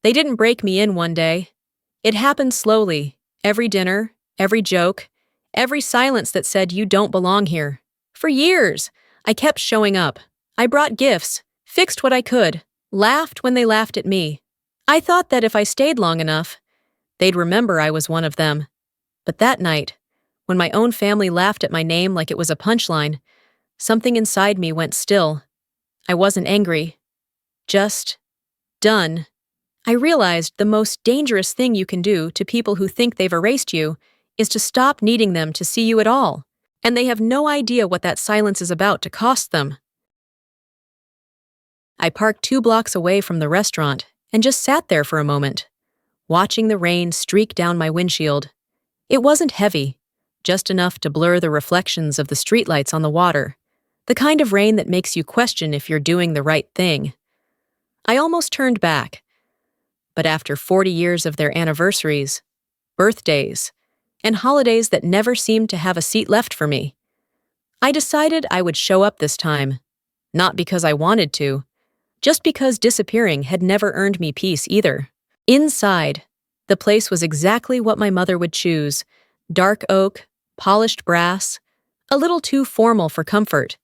They didn't break me in one day. It happened slowly. Every dinner, every joke, every silence that said you don't belong here. For years, I kept showing up. I brought gifts, fixed what I could, laughed when they laughed at me. I thought that if I stayed long enough, they'd remember I was one of them. But that night, when my own family laughed at my name like it was a punchline, something inside me went still. I wasn't angry. Just done. I realized the most dangerous thing you can do to people who think they've erased you is to stop needing them to see you at all, and they have no idea what that silence is about to cost them. I parked 2 blocks away from the restaurant and just sat there for a moment, watching the rain streak down my windshield. It wasn't heavy, just enough to blur the reflections of the streetlights on the water, the kind of rain that makes you question if you're doing the right thing. I almost turned back, but after 40 years of their anniversaries, birthdays, and holidays that never seemed to have a seat left for me, I decided I would show up this time, not because I wanted to, just because disappearing had never earned me peace either. Inside, the place was exactly what my mother would choose: dark oak, polished brass, a little too formal for comfort.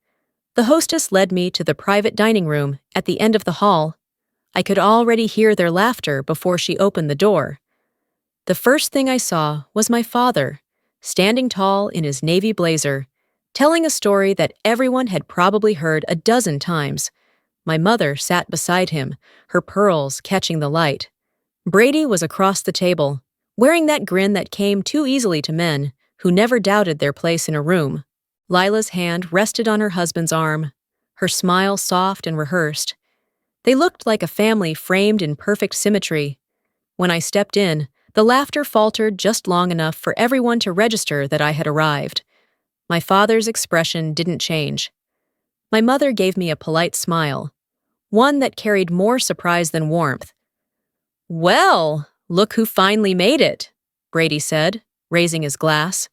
The hostess led me to the private dining room at the end of the hall. I could already hear their laughter before she opened the door. The first thing I saw was my father, standing tall in his navy blazer, telling a story that everyone had probably heard a dozen times. My mother sat beside him, her pearls catching the light. Brady was across the table, wearing that grin that came too easily to men who never doubted their place in a room. Lila's hand rested on her husband's arm, her smile soft and rehearsed. They looked like a family framed in perfect symmetry. When I stepped in, the laughter faltered just long enough for everyone to register that I had arrived. My father's expression didn't change. My mother gave me a polite smile, one that carried more surprise than warmth. "Well, look who finally made it," Brady said, raising his glass.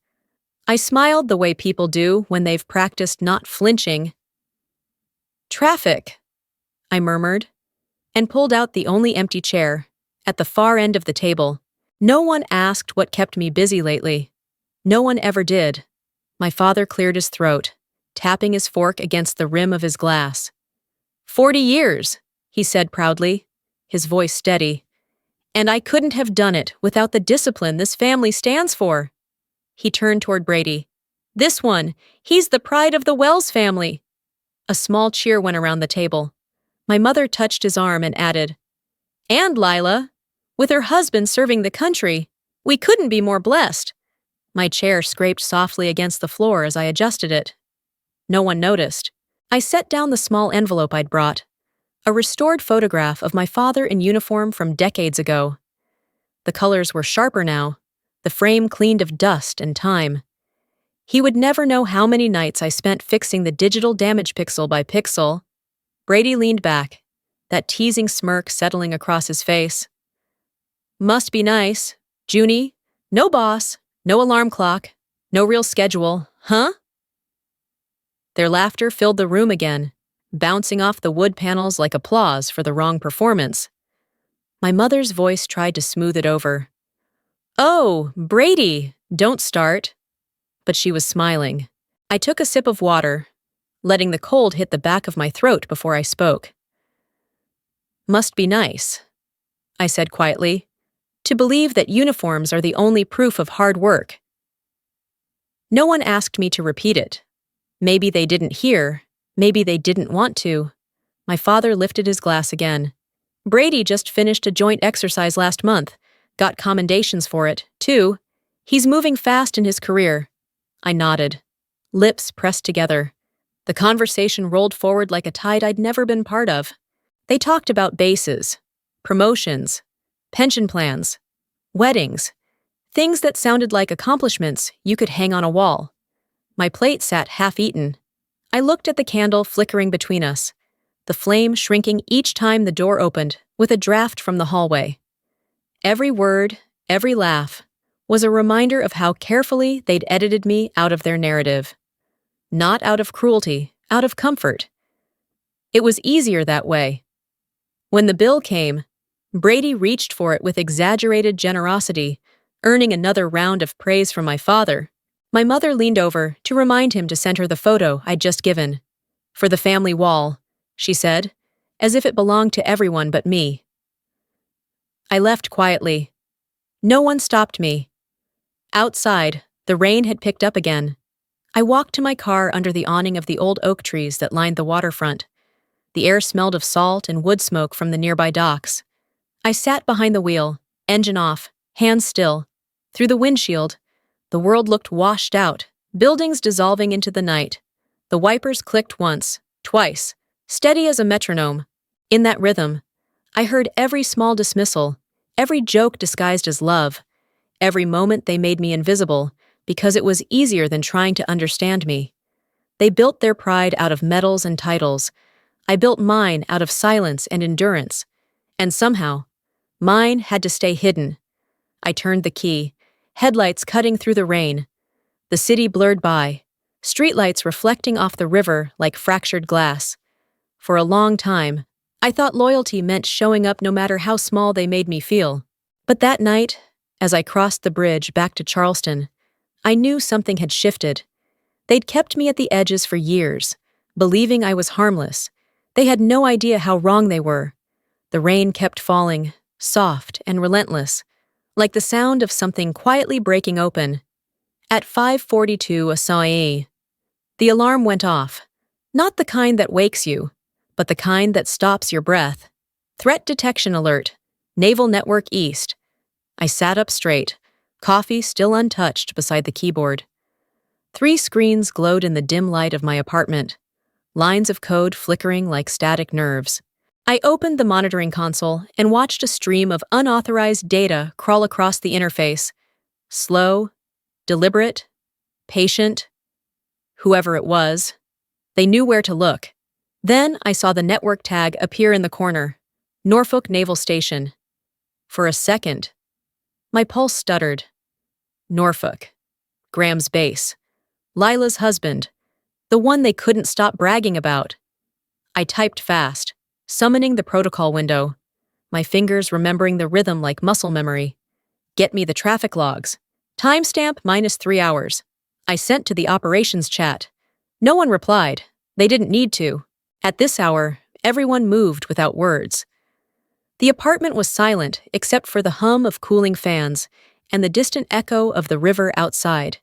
I smiled the way people do when they've practiced not flinching. "Traffic," I murmured, and pulled out the only empty chair, at the far end of the table. No one asked what kept me busy lately. No one ever did. My father cleared his throat, tapping his fork against the rim of his glass. 40 years, he said proudly, his voice steady. And I couldn't have done it without the discipline this family stands for. He turned toward Brady. "This one, he's the pride of the Wells family." A small cheer went around the table. My mother touched his arm and added, "And Lila, with her husband serving the country, we couldn't be more blessed." My chair scraped softly against the floor as I adjusted it. No one noticed. I set down the small envelope I'd brought, a restored photograph of my father in uniform from decades ago. The colors were sharper now, the frame cleaned of dust and time. He would never know how many nights I spent fixing the digital damage pixel by pixel. Brady leaned back, that teasing smirk settling across his face. "Must be nice. Junie, no boss, no alarm clock, no real schedule, huh?" Their laughter filled the room again, bouncing off the wood panels like applause for the wrong performance. My mother's voice tried to smooth it over. "Oh, Brady, don't start." But she was smiling. I took a sip of water, letting the cold hit the back of my throat before I spoke. "Must be nice," I said quietly, "to believe that uniforms are the only proof of hard work." No one asked me to repeat it. Maybe they didn't hear, maybe they didn't want to. My father lifted his glass again. "Brady just finished a joint exercise last month, got commendations for it, too. He's moving fast in his career." I nodded, lips pressed together. The conversation rolled forward like a tide I'd never been part of. They talked about bases, promotions, pension plans, weddings, things that sounded like accomplishments you could hang on a wall. My plate sat half-eaten. I looked at the candle flickering between us, the flame shrinking each time the door opened with a draft from the hallway. Every word, every laugh, was a reminder of how carefully they'd edited me out of their narrative. Not out of cruelty, out of comfort. It was easier that way. When the bill came, Brady reached for it with exaggerated generosity, earning another round of praise from my father. My mother leaned over to remind him to send her the photo I'd just given. For the family wall, she said, as if it belonged to everyone but me. I left quietly. No one stopped me. Outside, the rain had picked up again. I walked to my car under the awning of the old oak trees that lined the waterfront. The air smelled of salt and wood smoke from the nearby docks. I sat behind the wheel, engine off, hands still. Through the windshield, the world looked washed out, buildings dissolving into the night. The wipers clicked once, twice, steady as a metronome. In that rhythm, I heard every small dismissal, every joke disguised as love, every moment they made me invisible because it was easier than trying to understand me. They built their pride out of medals and titles. I built mine out of silence and endurance. And somehow, mine had to stay hidden. I turned the key, headlights cutting through the rain. The city blurred by, streetlights reflecting off the river like fractured glass. For a long time, I thought loyalty meant showing up no matter how small they made me feel. But that night, as I crossed the bridge back to Charleston, I knew something had shifted. They'd kept me at the edges for years, believing I was harmless. They had no idea how wrong they were. The rain kept falling, soft and relentless, like the sound of something quietly breaking open. At 5:42 Acai, the alarm went off. Not the kind that wakes you, but the kind that stops your breath. Threat detection alert, Naval Network East. I sat up straight, coffee still untouched beside the keyboard. 3 screens glowed in the dim light of my apartment, lines of code flickering like static nerves. I opened the monitoring console and watched a stream of unauthorized data crawl across the interface. Slow, deliberate, patient. Whoever it was, they knew where to look. Then I saw the network tag appear in the corner, Norfolk Naval Station. For a second, my pulse stuttered. Norfolk, Graham's base, Lila's husband, the one they couldn't stop bragging about. I typed fast, summoning the protocol window, my fingers remembering the rhythm like muscle memory. Get me the traffic logs. Timestamp -3 hours. I sent to the operations chat. No one replied. They didn't need to. At this hour, everyone moved without words. The apartment was silent except for the hum of cooling fans and the distant echo of the river outside.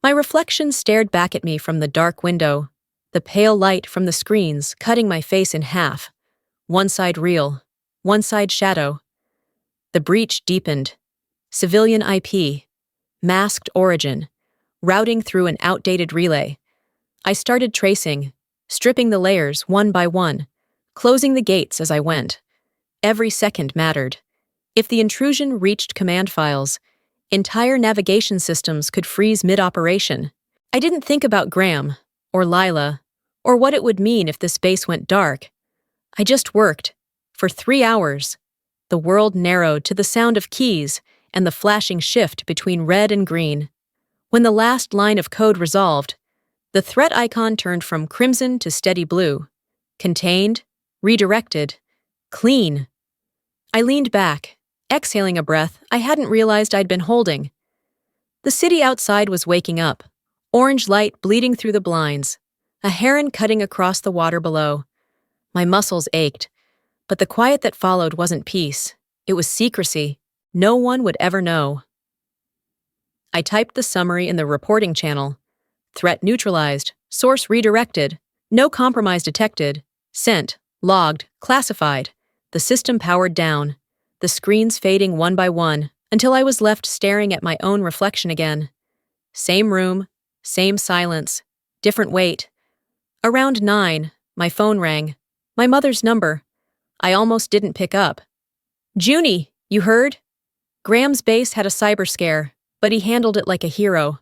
My reflection stared back at me from the dark window, the pale light from the screens cutting my face in half. One side real, one side shadow. The breach deepened. Civilian IP, masked origin, routing through an outdated relay. I started tracing, stripping the layers one by one, closing the gates as I went. Every second mattered. If the intrusion reached command files, entire navigation systems could freeze mid-operation. I didn't think about Graham, or Lila, or what it would mean if this base went dark. I just worked. For 3 hours. The world narrowed to the sound of keys and the flashing shift between red and green. When the last line of code resolved, the threat icon turned from crimson to steady blue. Contained, redirected, clean. I leaned back, exhaling a breath I hadn't realized I'd been holding. The city outside was waking up, orange light bleeding through the blinds, a heron cutting across the water below. My muscles ached, but the quiet that followed wasn't peace. It was secrecy. No one would ever know. I typed the summary in the reporting channel. Threat neutralized, source redirected, no compromise detected, sent, logged, classified. The system powered down, the screens fading one by one, until I was left staring at my own reflection again. Same room, same silence, different weight. Around 9, my phone rang. My mother's number. I almost didn't pick up. Junie, you heard? Graham's base had a cyber scare, but he handled it like a hero.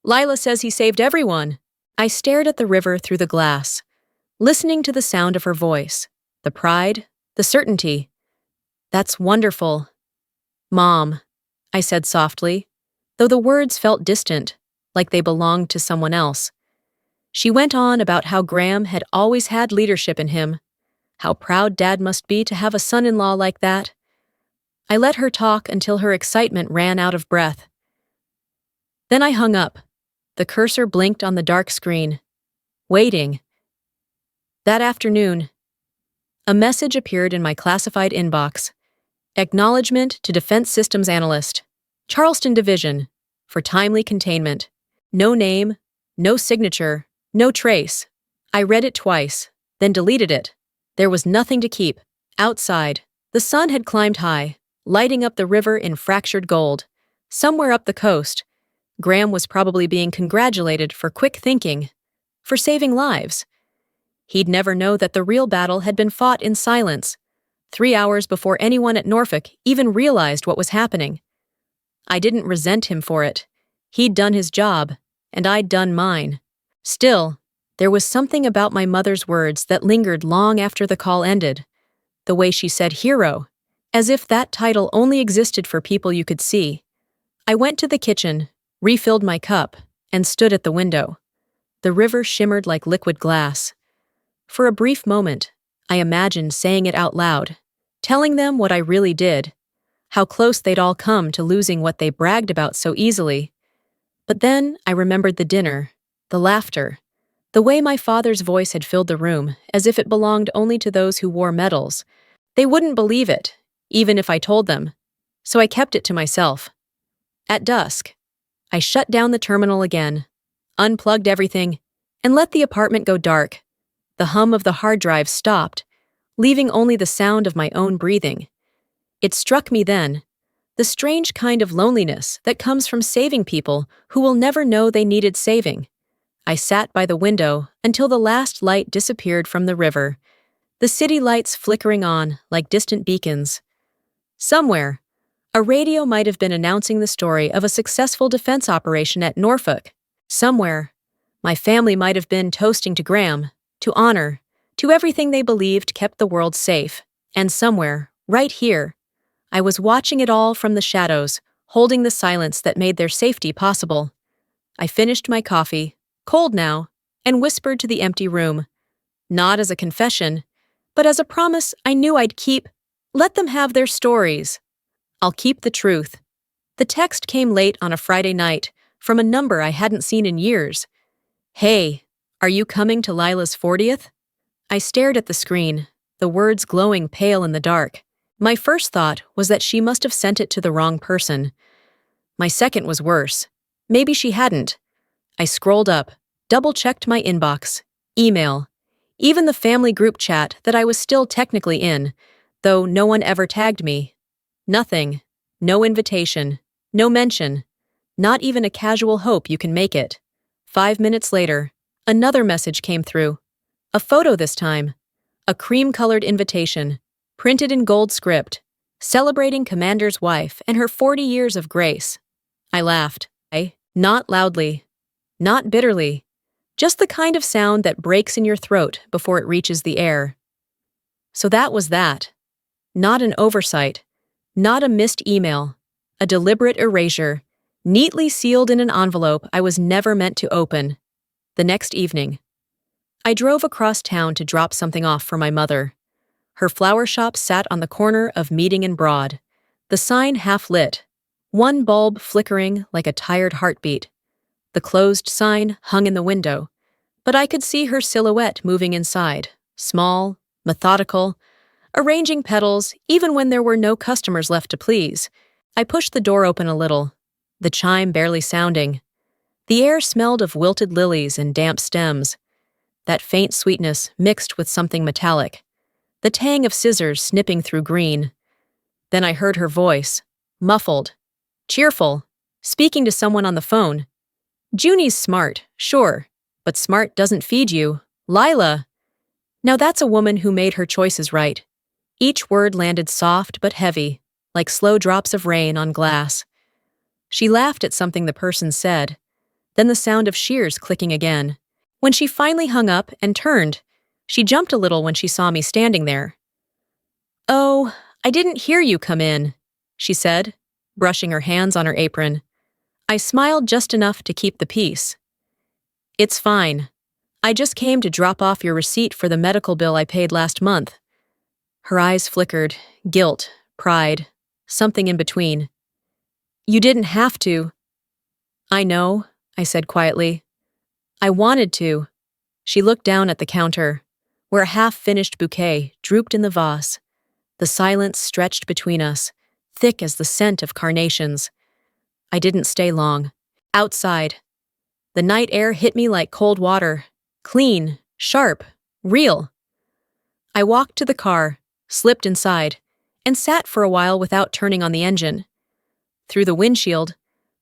Lila says he saved everyone. I stared at the river through the glass, listening to the sound of her voice, the pride, the certainty. That's wonderful. Mom, I said softly, though the words felt distant, like they belonged to someone else. She went on about how Graham had always had leadership in him, how proud Dad must be to have a son-in-law like that. I let her talk until her excitement ran out of breath. Then I hung up. The cursor blinked on the dark screen. Waiting. That afternoon, a message appeared in my classified inbox. Acknowledgement to Defense Systems Analyst, Charleston Division, for timely containment. No name, no signature, no trace. I read it twice, then deleted it. There was nothing to keep. Outside, the sun had climbed high, lighting up the river in fractured gold. Somewhere up the coast, Graham was probably being congratulated for quick thinking, for saving lives. He'd never know that the real battle had been fought in silence, 3 hours before anyone at Norfolk even realized what was happening. I didn't resent him for it. He'd done his job, and I'd done mine. Still, there was something about my mother's words that lingered long after the call ended. The way she said hero, as if that title only existed for people you could see. I went to the kitchen, refilled my cup, and stood at the window. The river shimmered like liquid glass. For a brief moment, I imagined saying it out loud, telling them what I really did, how close they'd all come to losing what they bragged about so easily. But then I remembered the dinner, the laughter, the way my father's voice had filled the room, as if it belonged only to those who wore medals. They wouldn't believe it, even if I told them, so I kept it to myself. At dusk, I shut down the terminal again, unplugged everything, and let the apartment go dark. The hum of the hard drive stopped, leaving only the sound of my own breathing. It struck me then, the strange kind of loneliness that comes from saving people who will never know they needed saving. I sat by the window until the last light disappeared from the river, the city lights flickering on like distant beacons. Somewhere, a radio might have been announcing the story of a successful defense operation at Norfolk. Somewhere, my family might have been toasting to Graham, to honor, to everything they believed kept the world safe. And somewhere, right here, I was watching it all from the shadows, holding the silence that made their safety possible. I finished my coffee, cold now, and whispered to the empty room. Not as a confession, but as a promise I knew I'd keep. Let them have their stories. I'll keep the truth. The text came late on a Friday night, from a number I hadn't seen in years. Hey, are you coming to Lila's 40th? I stared at the screen, the words glowing pale in the dark. My first thought was that she must have sent it to the wrong person. My second was worse. Maybe she hadn't. I scrolled up, double-checked my inbox, email, even the family group chat that I was still technically in, though no one ever tagged me. Nothing. No invitation. No mention. Not even a casual hope you can make it. 5 minutes later, another message came through. A photo this time. A cream-colored invitation, printed in gold script, celebrating Commander's wife and her 40 years of grace. I laughed. Not loudly. Not bitterly. Just the kind of sound that breaks in your throat before it reaches the air. So that was that. Not an oversight. Not a missed email. A deliberate erasure, neatly sealed in an envelope I was never meant to open. The next evening, I drove across town to drop something off for my mother. Her flower shop sat on the corner of Meeting and Broad, the sign half lit, one bulb flickering like a tired heartbeat. The closed sign hung in the window, but I could see her silhouette moving inside, small, methodical, arranging petals even when there were no customers left to please. I pushed the door open a little, the chime barely sounding. The air smelled of wilted lilies and damp stems, that faint sweetness mixed with something metallic, the tang of scissors snipping through green. Then I heard her voice, muffled, cheerful, speaking to someone on the phone. Junie's smart, sure, but smart doesn't feed you. Lila! Now that's a woman who made her choices right. Each word landed soft but heavy, like slow drops of rain on glass. She laughed at something the person said, then the sound of shears clicking again. When she finally hung up and turned, she jumped a little when she saw me standing there. "Oh, I didn't hear you come in," she said, brushing her hands on her apron. I smiled just enough to keep the peace. "It's fine. I just came to drop off your receipt for the medical bill I paid last month." Her eyes flickered, guilt, pride, something in between. You didn't have to. I know, I said quietly. I wanted to. She looked down at the counter, where a half-finished bouquet drooped in the vase. The silence stretched between us, thick as the scent of carnations. I didn't stay long. Outside, the night air hit me like cold water. Clean, sharp, real. I walked to the car, slipped inside, and sat for a while without turning on the engine. Through the windshield,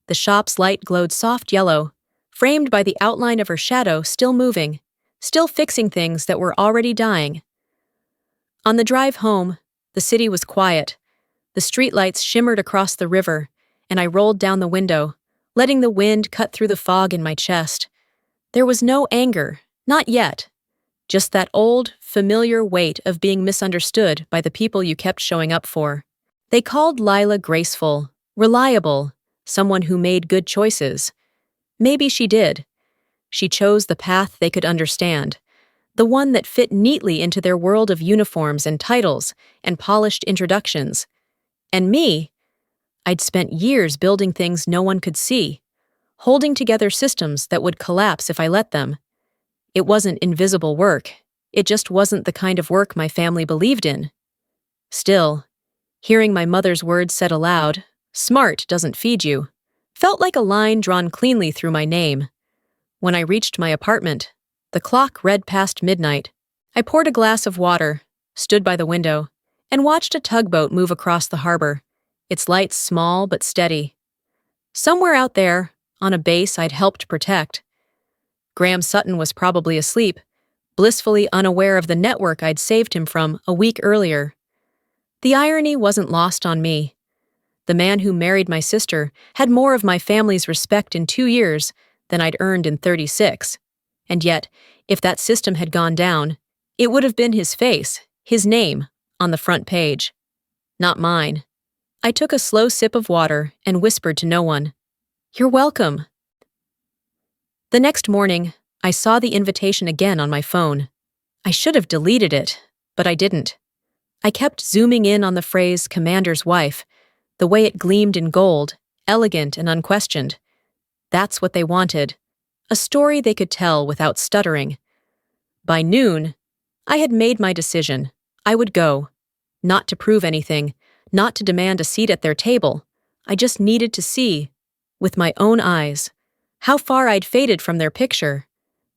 the shop's light glowed soft yellow, framed by the outline of her shadow still moving, still fixing things that were already dying. On the drive home, the city was quiet. The streetlights shimmered across the river, and I rolled down the window, letting the wind cut through the fog in my chest. There was no anger, not yet. Just that old, familiar weight of being misunderstood by the people you kept showing up for. They called Lila graceful, reliable, someone who made good choices. Maybe she did. She chose the path they could understand, the one that fit neatly into their world of uniforms and titles and polished introductions. And me, I'd spent years building things no one could see, holding together systems that would collapse if I let them. It wasn't invisible work. It just wasn't the kind of work my family believed in. Still, hearing my mother's words said aloud, "Smart doesn't feed you," felt like a line drawn cleanly through my name. When I reached my apartment, the clock read past midnight. I poured a glass of water, stood by the window, and watched a tugboat move across the harbor, its lights small but steady. Somewhere out there, on a base I'd helped protect. Graham Sutton was probably asleep, blissfully unaware of the network I'd saved him from a week earlier. The irony wasn't lost on me. The man who married my sister had more of my family's respect in 2 years than I'd earned in 36. And yet, if that system had gone down, it would have been his face, his name, on the front page. Not mine. I took a slow sip of water and whispered to no one, "You're welcome." The next morning, I saw the invitation again on my phone. I should have deleted it, but I didn't. I kept zooming in on the phrase "commander's wife," the way it gleamed in gold, elegant and unquestioned. That's what they wanted, a story they could tell without stuttering. By noon, I had made my decision. I would go. Not to prove anything, not to demand a seat at their table. I just needed to see, with my own eyes, how far I'd faded from their picture.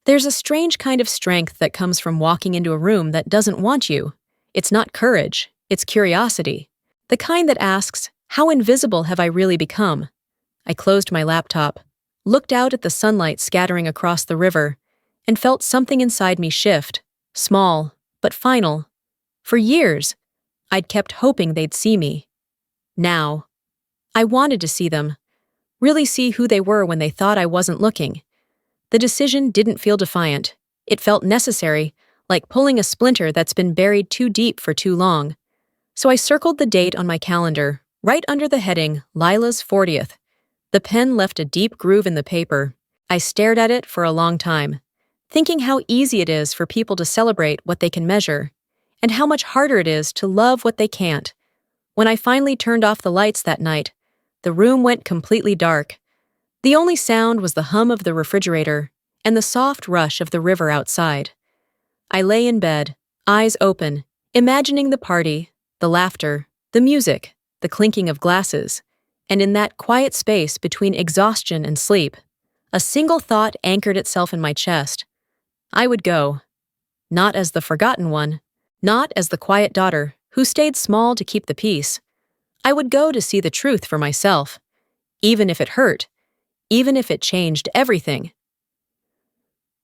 There's a strange kind of strength that comes from walking into a room that doesn't want you. It's not courage, it's curiosity. The kind that asks, how invisible have I really become? I closed my laptop, looked out at the sunlight scattering across the river, and felt something inside me shift, small, but final. For years, I'd kept hoping they'd see me. Now, I wanted to see them, really see who they were when they thought I wasn't looking. The decision didn't feel defiant. It felt necessary, like pulling a splinter that's been buried too deep for too long. So I circled the date on my calendar, right under the heading, Lila's 40th. The pen left a deep groove in the paper. I stared at it for a long time, thinking how easy it is for people to celebrate what they can measure, and how much harder it is to love what they can't. When I finally turned off the lights that night, the room went completely dark. The only sound was the hum of the refrigerator and the soft rush of the river outside. I lay in bed, eyes open, imagining the party, the laughter, the music, the clinking of glasses, and in that quiet space between exhaustion and sleep, a single thought anchored itself in my chest. I would go. Not as the forgotten one, not as the quiet daughter who stayed small to keep the peace. I would go to see the truth for myself, even if it hurt, even if it changed everything.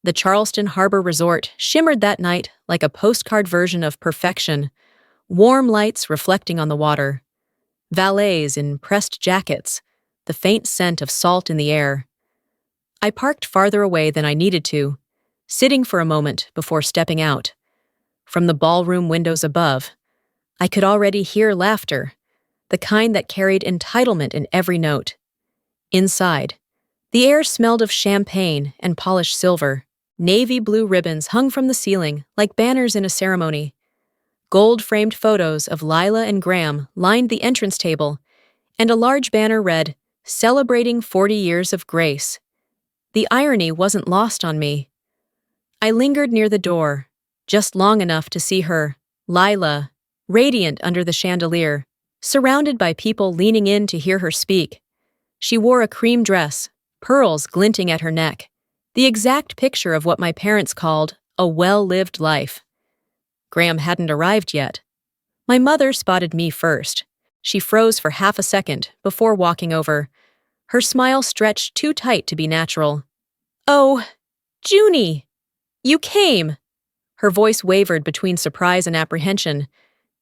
The Charleston Harbor Resort shimmered that night like a postcard version of perfection, warm lights reflecting on the water, valets in pressed jackets, the faint scent of salt in the air. I parked farther away than I needed to, sitting for a moment before stepping out. From the ballroom windows above, I could already hear laughter, the kind that carried entitlement in every note. Inside, the air smelled of champagne and polished silver. Navy blue ribbons hung from the ceiling like banners in a ceremony. Gold-framed photos of Lila and Graham lined the entrance table, and a large banner read, "Celebrating 40 Years of Grace." The irony wasn't lost on me. I lingered near the door, just long enough to see her, Lila, radiant under the chandelier, surrounded by people leaning in to hear her speak. She wore a cream dress, pearls glinting at her neck, the exact picture of what my parents called a well-lived life. Graham hadn't arrived yet. My mother spotted me first. She froze for half a second before walking over. Her smile stretched too tight to be natural. "Oh, Junie! You came!" Her voice wavered between surprise and apprehension.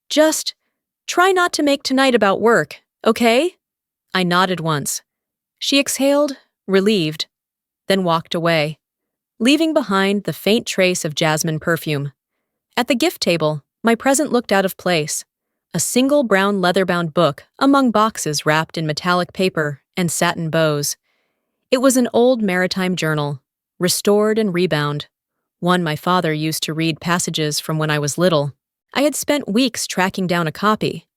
"Just try not to make tonight about work, okay?" I nodded once. She exhaled, relieved, then walked away, leaving behind the faint trace of jasmine perfume. At the gift table, my present looked out of place. A single brown leather-bound book among boxes wrapped in metallic paper and satin bows. It was an old maritime journal, restored and rebound, one my father used to read passages from when I was little. I had spent weeks tracking down a copy.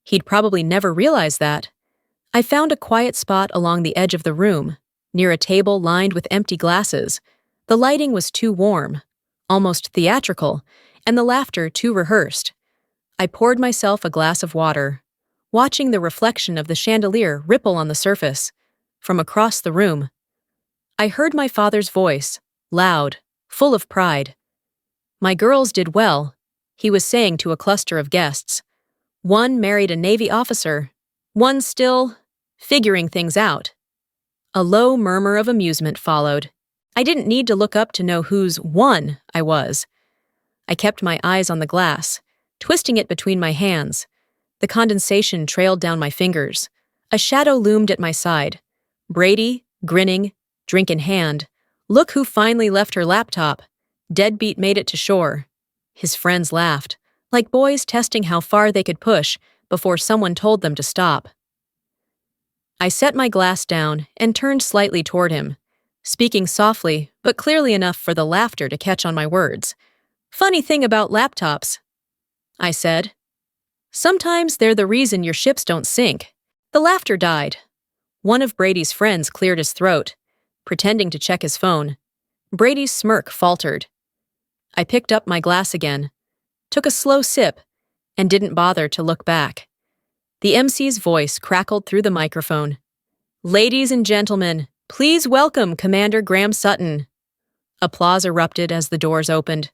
He'd probably never realized that. I found a quiet spot along the edge of the room, near a table lined with empty glasses. The lighting was too warm, almost theatrical, and the laughter too rehearsed. I poured myself a glass of water, watching the reflection of the chandelier ripple on the surface. From across the room, I heard my father's voice, loud, full of pride. "My girls did well," he was saying to a cluster of guests. "One married a Navy officer, one still figuring things out." A low murmur of amusement followed. I didn't need to look up to know whose one I was. I kept my eyes on the glass, twisting it between my hands. The condensation trailed down my fingers. A shadow loomed at my side. Brady, grinning, drink in hand. "Look who finally left her laptop. Deadbeat made it to shore." His friends laughed, like boys testing how far they could push before someone told them to stop. I set my glass down and turned slightly toward him, speaking softly but clearly enough for the laughter to catch on my words. "Funny thing about laptops," I said. "Sometimes they're the reason your ships don't sink." The laughter died. One of Brady's friends cleared his throat, pretending to check his phone. Brady's smirk faltered. I picked up my glass again, took a slow sip, and didn't bother to look back. The MC's voice crackled through the microphone. "Ladies and gentlemen, please welcome Commander Graham Sutton." Applause erupted as the doors opened.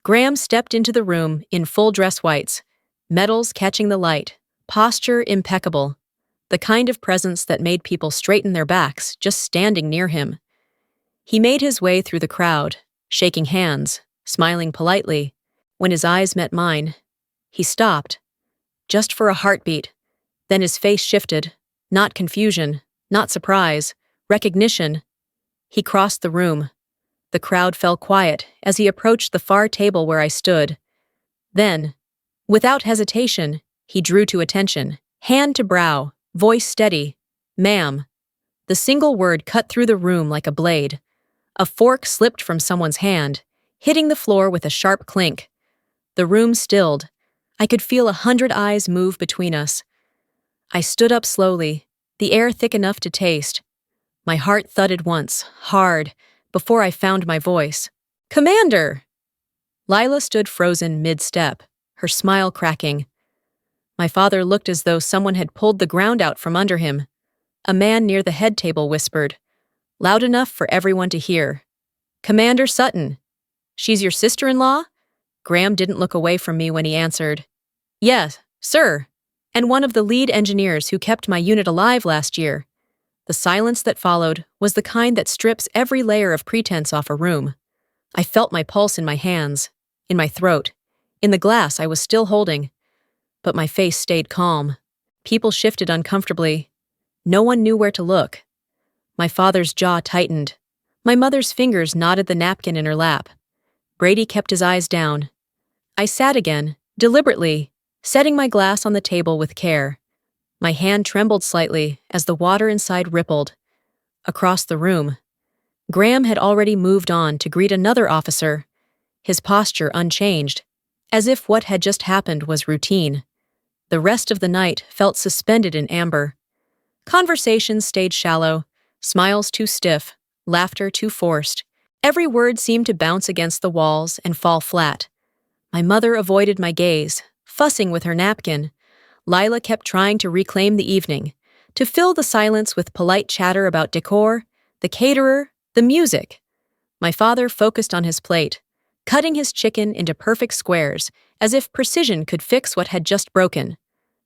Graham stepped into the room in full dress whites, medals catching the light, posture impeccable, the kind of presence that made people straighten their backs just standing near him. He made his way through the crowd, shaking hands, smiling politely. When his eyes met mine, he stopped, just for a heartbeat. Then his face shifted, not confusion, not surprise, recognition. He crossed the room. The crowd fell quiet as he approached the far table where I stood. Then, without hesitation, he drew to attention, hand to brow, voice steady. "Ma'am." The single word cut through the room like a blade. A fork slipped from someone's hand, hitting the floor with a sharp clink. The room stilled. I could feel 100 eyes move between us. I stood up slowly, the air thick enough to taste. My heart thudded once, hard, before I found my voice. "Commander!" Lila stood frozen mid-step, her smile cracking. My father looked as though someone had pulled the ground out from under him. A man near the head table whispered, loud enough for everyone to hear. "Commander Sutton. She's your sister-in-law?" Graham didn't look away from me when he answered. "Yes, sir, and one of the lead engineers who kept my unit alive last year." The silence that followed was the kind that strips every layer of pretense off a room. I felt my pulse in my hands, in my throat, in the glass I was still holding. But my face stayed calm. People shifted uncomfortably. No one knew where to look. My father's jaw tightened. My mother's fingers knotted the napkin in her lap. Brady kept his eyes down. I sat again, deliberately, setting my glass on the table with care. My hand trembled slightly as the water inside rippled. Across the room, Graham had already moved on to greet another officer, his posture unchanged, as if what had just happened was routine. The rest of the night felt suspended in amber. Conversations stayed shallow, smiles too stiff, laughter too forced. Every word seemed to bounce against the walls and fall flat. My mother avoided my gaze, fussing with her napkin. Lila kept trying to reclaim the evening, to fill the silence with polite chatter about decor, the caterer, the music. My father focused on his plate, cutting his chicken into perfect squares, as if precision could fix what had just broken.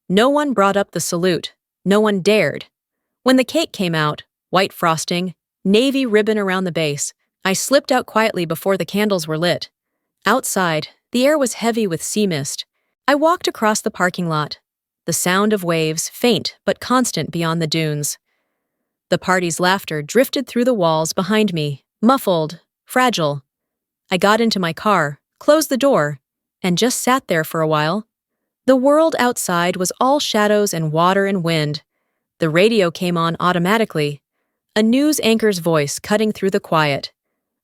No one brought up the salute. No one dared. When the cake came out, white frosting, navy ribbon around the base, I slipped out quietly before the candles were lit. Outside, the air was heavy with sea mist. I walked across the parking lot, the sound of waves faint but constant beyond the dunes. The party's laughter drifted through the walls behind me, muffled, fragile. I got into my car, closed the door, and just sat there for a while. The world outside was all shadows and water and wind. The radio came on automatically, a news anchor's voice cutting through the quiet.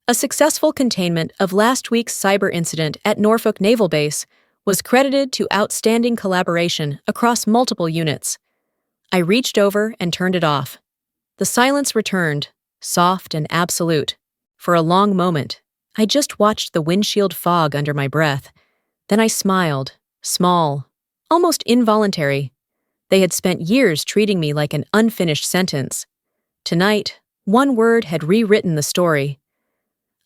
A successful containment of last week's cyber incident at Norfolk Naval Base was credited to outstanding collaboration across multiple units. I reached over and turned it off. The silence returned, soft and absolute. For a long moment, I just watched the windshield fog under my breath. Then I smiled, small, almost involuntary. They had spent years treating me like an unfinished sentence. Tonight, one word had rewritten the story.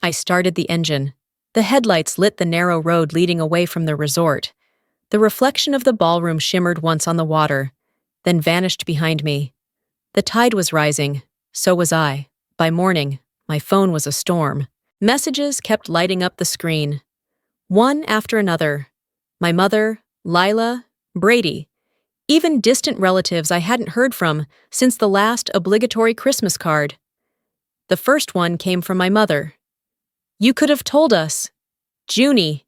I started the engine. The headlights lit the narrow road leading away from the resort. The reflection of the ballroom shimmered once on the water, then vanished behind me. The tide was rising, so was I. By morning, my phone was a storm. Messages kept lighting up the screen. One after another. My mother, Lila, Brady. Even distant relatives I hadn't heard from since the last obligatory Christmas card. The first one came from my mother. "You could have told us. Junie."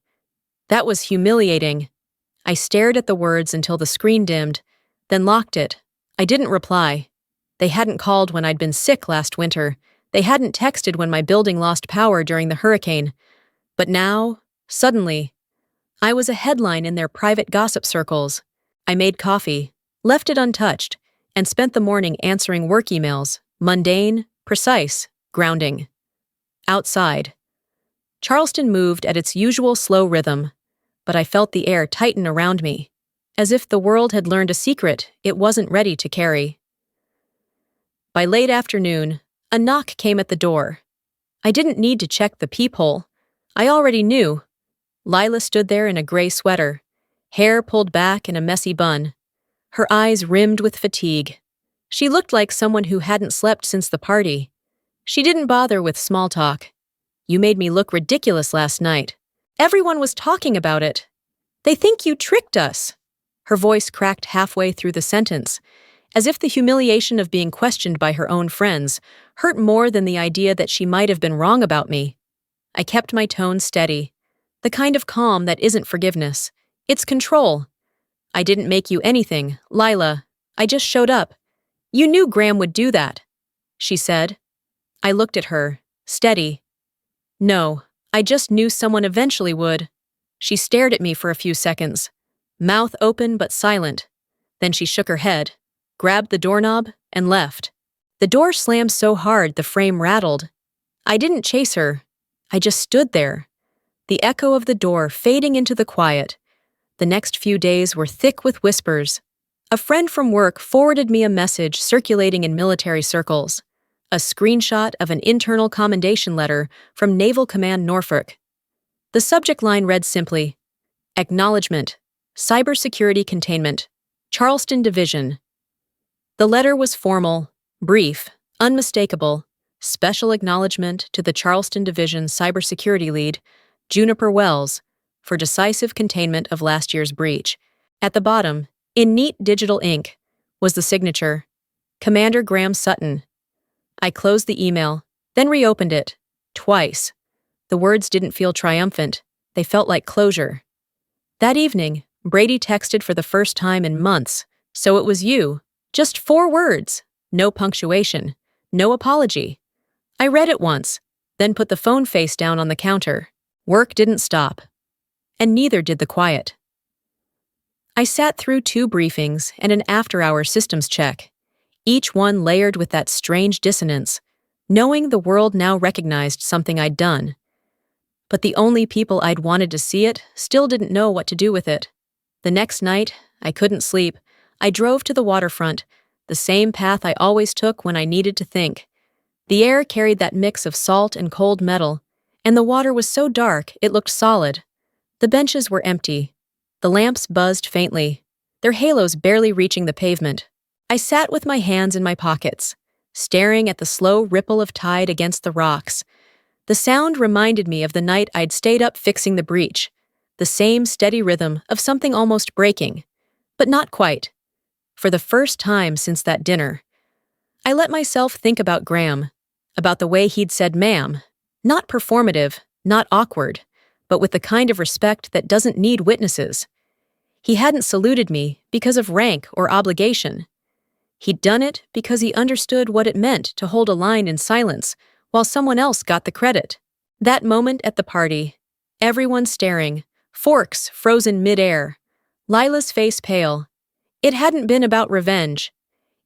That was humiliating. I stared at the words until the screen dimmed, then locked it. I didn't reply. They hadn't called when I'd been sick last winter. They hadn't texted when my building lost power during the hurricane. But now, suddenly, I was a headline in their private gossip circles. I made coffee, left it untouched, and spent the morning answering work emails, mundane, precise, grounding. Outside, Charleston moved at its usual slow rhythm, but I felt the air tighten around me, as if the world had learned a secret it wasn't ready to carry. By late afternoon, a knock came at the door. I didn't need to check the peephole. I already knew. Lila stood there in a gray sweater, hair pulled back in a messy bun, her eyes rimmed with fatigue. She looked like someone who hadn't slept since the party. She didn't bother with small talk. "You made me look ridiculous last night. Everyone was talking about it. They think you tricked us." Her voice cracked halfway through the sentence, as if the humiliation of being questioned by her own friends hurt more than the idea that she might have been wrong about me. I kept my tone steady, the kind of calm that isn't forgiveness. It's control. "I didn't make you anything, Lila. I just showed up. You knew Graham would do that," she said. I looked at her, steady. "No, I just knew someone eventually would." She stared at me for a few seconds, mouth open but silent. Then she shook her head, grabbed the doorknob, and left. The door slammed so hard the frame rattled. I didn't chase her. I just stood there, the echo of the door fading into the quiet. The next few days were thick with whispers. A friend from work forwarded me a message circulating in military circles, a screenshot of an internal commendation letter from Naval Command Norfolk. The subject line read simply, "Acknowledgement, Cybersecurity Containment, Charleston Division." The letter was formal, brief, unmistakable. Special acknowledgement to the Charleston Division Cybersecurity Lead, Juniper Wells, for decisive containment of last year's breach. At the bottom, in neat digital ink, was the signature, Commander Graham Sutton. I closed the email, then reopened it, twice. The words didn't feel triumphant. They felt like closure. That evening, Brady texted for the first time in months. "So it was you." Just 4 words. No punctuation. No apology. I read it once, then put the phone face down on the counter. Work didn't stop. and neither did the quiet. I sat through 2 briefings and an after-hour systems check, each one layered with that strange dissonance, knowing the world now recognized something I'd done. But the only people I'd wanted to see it still didn't know what to do with it. The next night, I couldn't sleep. I drove to the waterfront, the same path I always took when I needed to think. The air carried that mix of salt and cold metal, and the water was so dark it looked solid. The benches were empty. The lamps buzzed faintly, their halos barely reaching the pavement. I sat with my hands in my pockets, staring at the slow ripple of tide against the rocks. The sound reminded me of the night I'd stayed up fixing the breach, the same steady rhythm of something almost breaking, but not quite. For the first time since that dinner, I let myself think about Graham, about the way he'd said ma'am, not performative, not awkward, but with the kind of respect that doesn't need witnesses. He hadn't saluted me because of rank or obligation. He'd done it because he understood what it meant to hold a line in silence while someone else got the credit. That moment at the party, everyone staring, forks frozen mid-air, Lila's face pale. It hadn't been about revenge.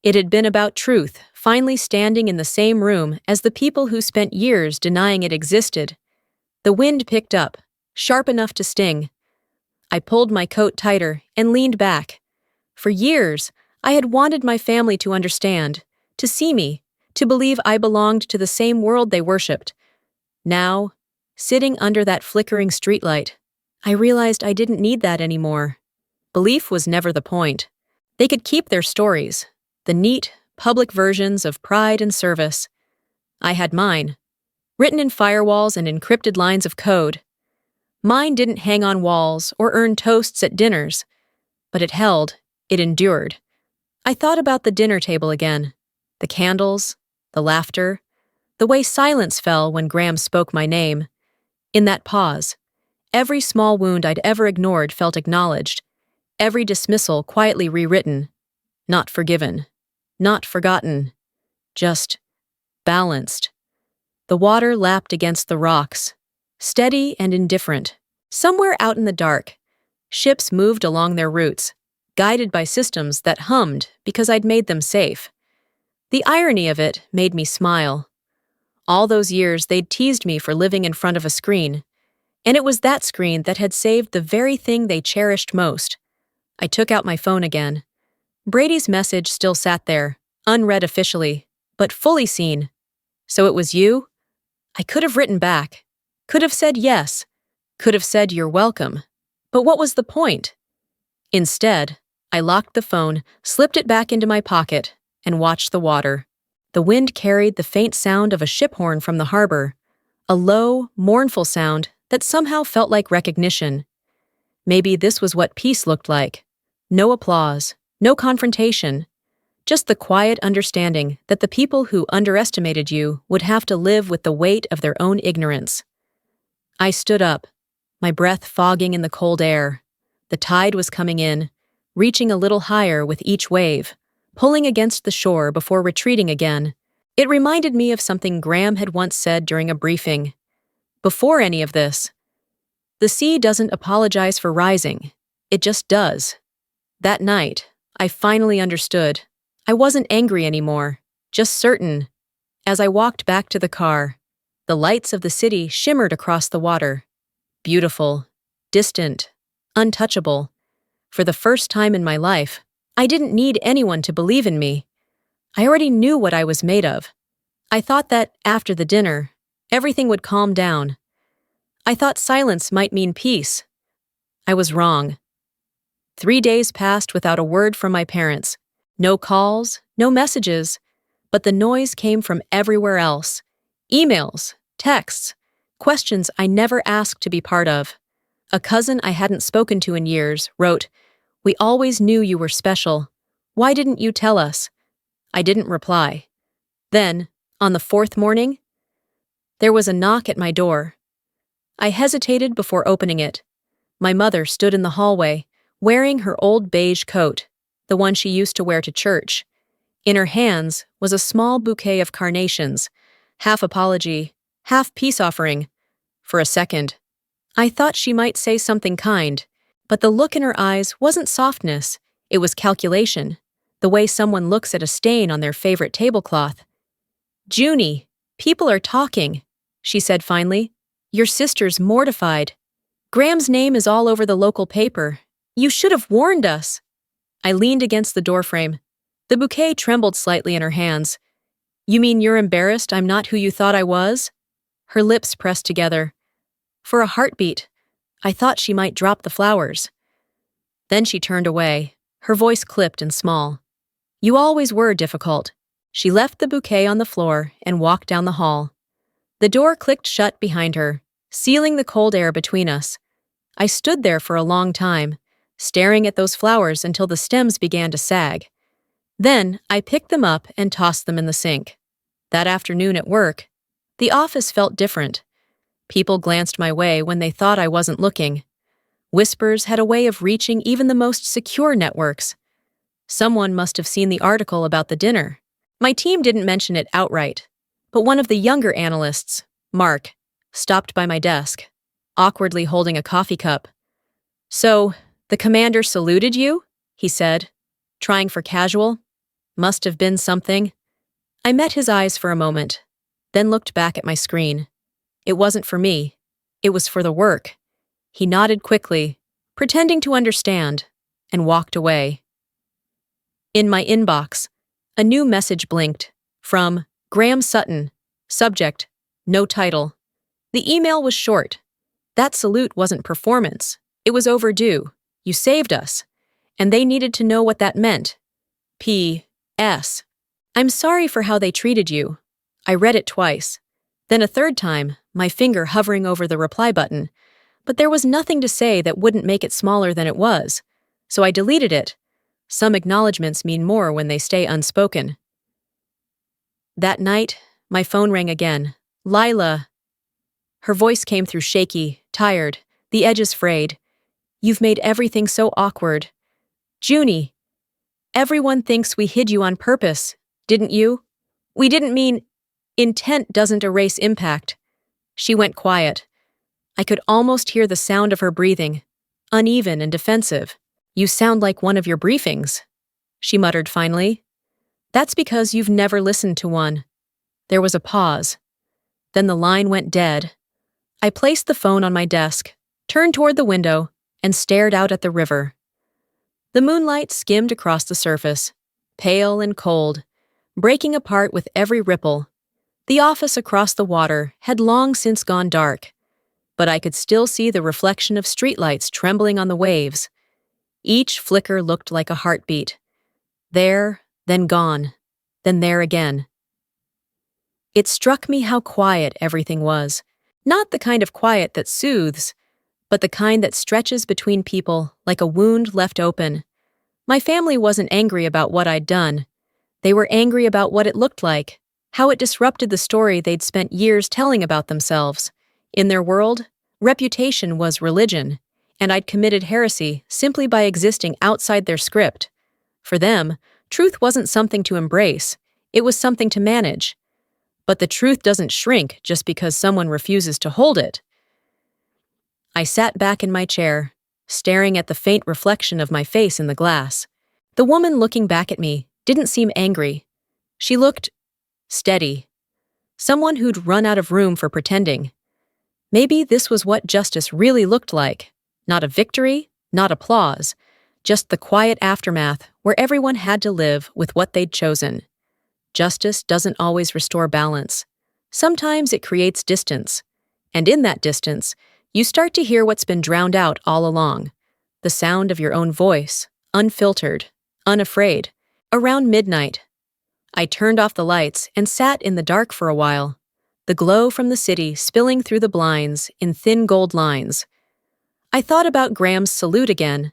It had been about truth finally standing in the same room as the people who spent years denying it existed. The wind picked up, sharp enough to sting. I pulled my coat tighter and leaned back. For years, I had wanted my family to understand, to see me, to believe I belonged to the same world they worshipped. Now, sitting under that flickering streetlight, I realized I didn't need that anymore. Belief was never the point. They could keep their stories, the neat, public versions of pride and service. I had mine, written in firewalls and encrypted lines of code. Mine didn't hang on walls or earn toasts at dinners, but it held, it endured. I thought about the dinner table again, the candles, the laughter, the way silence fell when Graham spoke my name. In that pause, every small wound I'd ever ignored felt acknowledged, every dismissal quietly rewritten, not forgiven, not forgotten, just balanced. The water lapped against the rocks, steady and indifferent. Somewhere out in the dark, ships moved along their routes, guided by systems that hummed because I'd made them safe. The irony of it made me smile. All those years they'd teased me for living in front of a screen, and it was that screen that had saved the very thing they cherished most. I took out my phone again. Brady's message still sat there, unread officially, but fully seen. So it was you? I could have written back, could have said yes, could have said you're welcome. But what was the point? Instead, I locked the phone, slipped it back into my pocket, and watched the water. The wind carried the faint sound of a ship horn from the harbor, a low, mournful sound that somehow felt like recognition. Maybe this was what peace looked like. No applause, no confrontation, just the quiet understanding that the people who underestimated you would have to live with the weight of their own ignorance. I stood up, my breath fogging in the cold air. The tide was coming in, reaching a little higher with each wave, pulling against the shore before retreating again. It reminded me of something Graham had once said during a briefing. Before any of this, the sea doesn't apologize for rising, it just does. That night, I finally understood. I wasn't angry anymore, just certain. As I walked back to the car, the lights of the city shimmered across the water. Beautiful, distant, untouchable. For the first time in my life, I didn't need anyone to believe in me. I already knew what I was made of. I thought that, after the dinner, everything would calm down. I thought silence might mean peace. I was wrong. 3 days passed without a word from my parents. No calls, no messages, but the noise came from everywhere else. Emails, texts, questions I never asked to be part of. A cousin I hadn't spoken to in years wrote, "We always knew you were special. Why didn't you tell us?" I didn't reply. Then, on the 4th morning, there was a knock at my door. I hesitated before opening it. My mother stood in the hallway, wearing her old beige coat, the one she used to wear to church. In her hands was a small bouquet of carnations, half apology, half peace offering. For a second, I thought she might say something kind, but the look in her eyes wasn't softness, it was calculation, the way someone looks at a stain on their favorite tablecloth. Junie, people are talking, she said finally. Your sister's mortified. Graham's name is all over the local paper. You should have warned us. I leaned against the doorframe. The bouquet trembled slightly in her hands. You mean you're embarrassed I'm not who you thought I was? Her lips pressed together. For a heartbeat, I thought she might drop the flowers. Then she turned away, her voice clipped and small. You always were difficult. She left the bouquet on the floor and walked down the hall. The door clicked shut behind her, sealing the cold air between us. I stood there for a long time, staring at those flowers until the stems began to sag. Then I picked them up and tossed them in the sink. That afternoon at work, the office felt different. People glanced my way when they thought I wasn't looking. Whispers had a way of reaching even the most secure networks. Someone must have seen the article about the dinner. My team didn't mention it outright, but one of the younger analysts, Mark, stopped by my desk, awkwardly holding a coffee cup. So, the commander saluted you? He said, trying for casual. Must have been something. I met his eyes for a moment, then looked back at my screen. It wasn't for me. It was for the work. He nodded quickly, pretending to understand, and walked away. In my inbox, a new message blinked, from Graham Sutton, subject, no title. The email was short. That salute wasn't performance. It was overdue. You saved us. And they needed to know what that meant. P.S. I'm sorry for how they treated you. I read it twice. Then a third time, my finger hovering over the reply button. But there was nothing to say that wouldn't make it smaller than it was. So I deleted it. Some acknowledgments mean more when they stay unspoken. That night, my phone rang again. Lila. Her voice came through shaky, tired, the edges frayed. You've made everything so awkward. Junie. Everyone thinks we hid you on purpose, didn't you? We didn't mean... Intent doesn't erase impact. She went quiet. I could almost hear the sound of her breathing, uneven and defensive. You sound like one of your briefings, she muttered finally. That's because you've never listened to one. There was a pause. Then the line went dead. I placed the phone on my desk, turned toward the window, and stared out at the river. The moonlight skimmed across the surface, pale and cold, breaking apart with every ripple. The office across the water had long since gone dark, but I could still see the reflection of streetlights trembling on the waves. Each flicker looked like a heartbeat. There, then gone, then there again. It struck me how quiet everything was. Not the kind of quiet that soothes, but the kind that stretches between people like a wound left open. My family wasn't angry about what I'd done. They were angry about what it looked like, how it disrupted the story they'd spent years telling about themselves. In their world, reputation was religion, and I'd committed heresy simply by existing outside their script. For them, truth wasn't something to embrace, it was something to manage. But the truth doesn't shrink just because someone refuses to hold it. I sat back in my chair, staring at the faint reflection of my face in the glass. The woman looking back at me didn't seem angry. She looked steady. Someone who'd run out of room for pretending. Maybe this was what justice really looked like. Not a victory, not applause, just the quiet aftermath where everyone had to live with what they'd chosen. Justice doesn't always restore balance. Sometimes it creates distance. And in that distance, you start to hear what's been drowned out all along. The sound of your own voice, unfiltered, unafraid. Around midnight, I turned off the lights and sat in the dark for a while, the glow from the city spilling through the blinds in thin gold lines. I thought about Graham's salute again,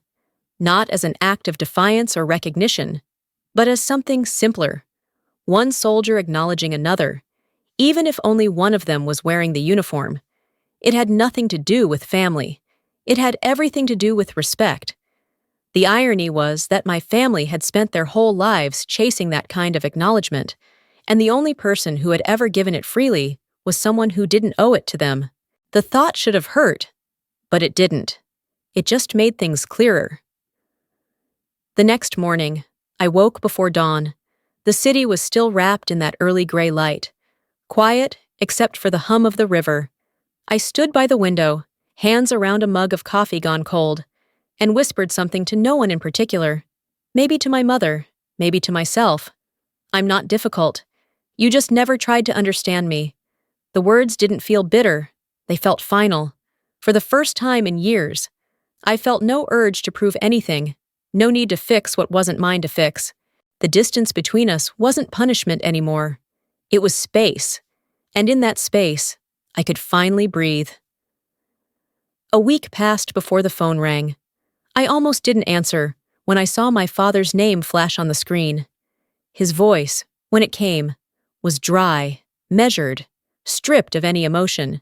not as an act of defiance or recognition, but as something simpler. One soldier acknowledging another, even if only one of them was wearing the uniform. It had nothing to do with family. It had everything to do with respect. The irony was that my family had spent their whole lives chasing that kind of acknowledgement, and the only person who had ever given it freely was someone who didn't owe it to them. The thought should have hurt, But it didn't. It just made things clearer. The next morning, I woke before dawn. The city was still wrapped in that early gray light, quiet except for the hum of the river. I stood by the window, hands around a mug of coffee gone cold, and whispered something to no one in particular. Maybe to my mother, maybe to myself. I'm not difficult. You just never tried to understand me. The words didn't feel bitter. They felt final. For the first time in years, I felt no urge to prove anything, no need to fix what wasn't mine to fix. The distance between us wasn't punishment anymore. It was space. And in that space, I could finally breathe. A week passed before the phone rang. I almost didn't answer when I saw my father's name flash on the screen. His voice, when it came, was dry, measured, stripped of any emotion.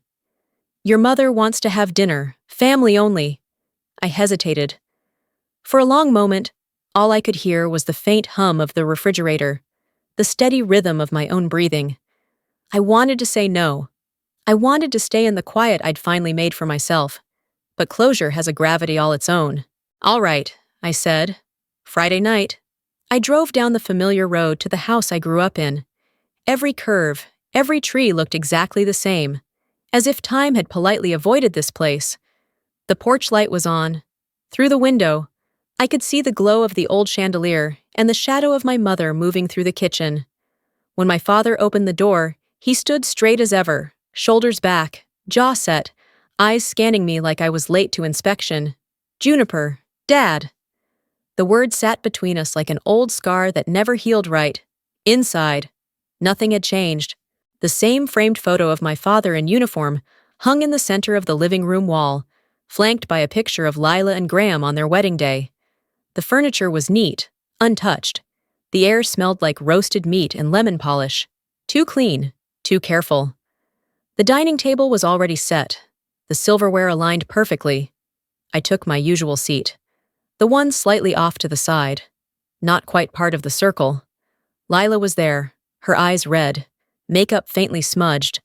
"Your mother wants to have dinner, family only." I hesitated. For a long moment, all I could hear was the faint hum of the refrigerator, the steady rhythm of my own breathing. I wanted to say no. I wanted to stay in the quiet I'd finally made for myself. But closure has a gravity all its own. "All right," I said. Friday night, I drove down the familiar road to the house I grew up in. Every curve, every tree looked exactly the same, as if time had politely avoided this place. The porch light was on. Through the window, I could see the glow of the old chandelier and the shadow of my mother moving through the kitchen. When my father opened the door, he stood straight as ever, shoulders back, jaw set, eyes scanning me like I was late to inspection. "Juniper, Dad." The word sat between us like an old scar that never healed right. Inside, nothing had changed. The same framed photo of my father in uniform hung in the center of the living room wall, flanked by a picture of Lila and Graham on their wedding day. The furniture was neat, untouched. The air smelled like roasted meat and lemon polish. Too clean, too careful. The dining table was already set, the silverware aligned perfectly. I took my usual seat, the one slightly off to the side, not quite part of the circle. Lila was there, her eyes red, makeup faintly smudged.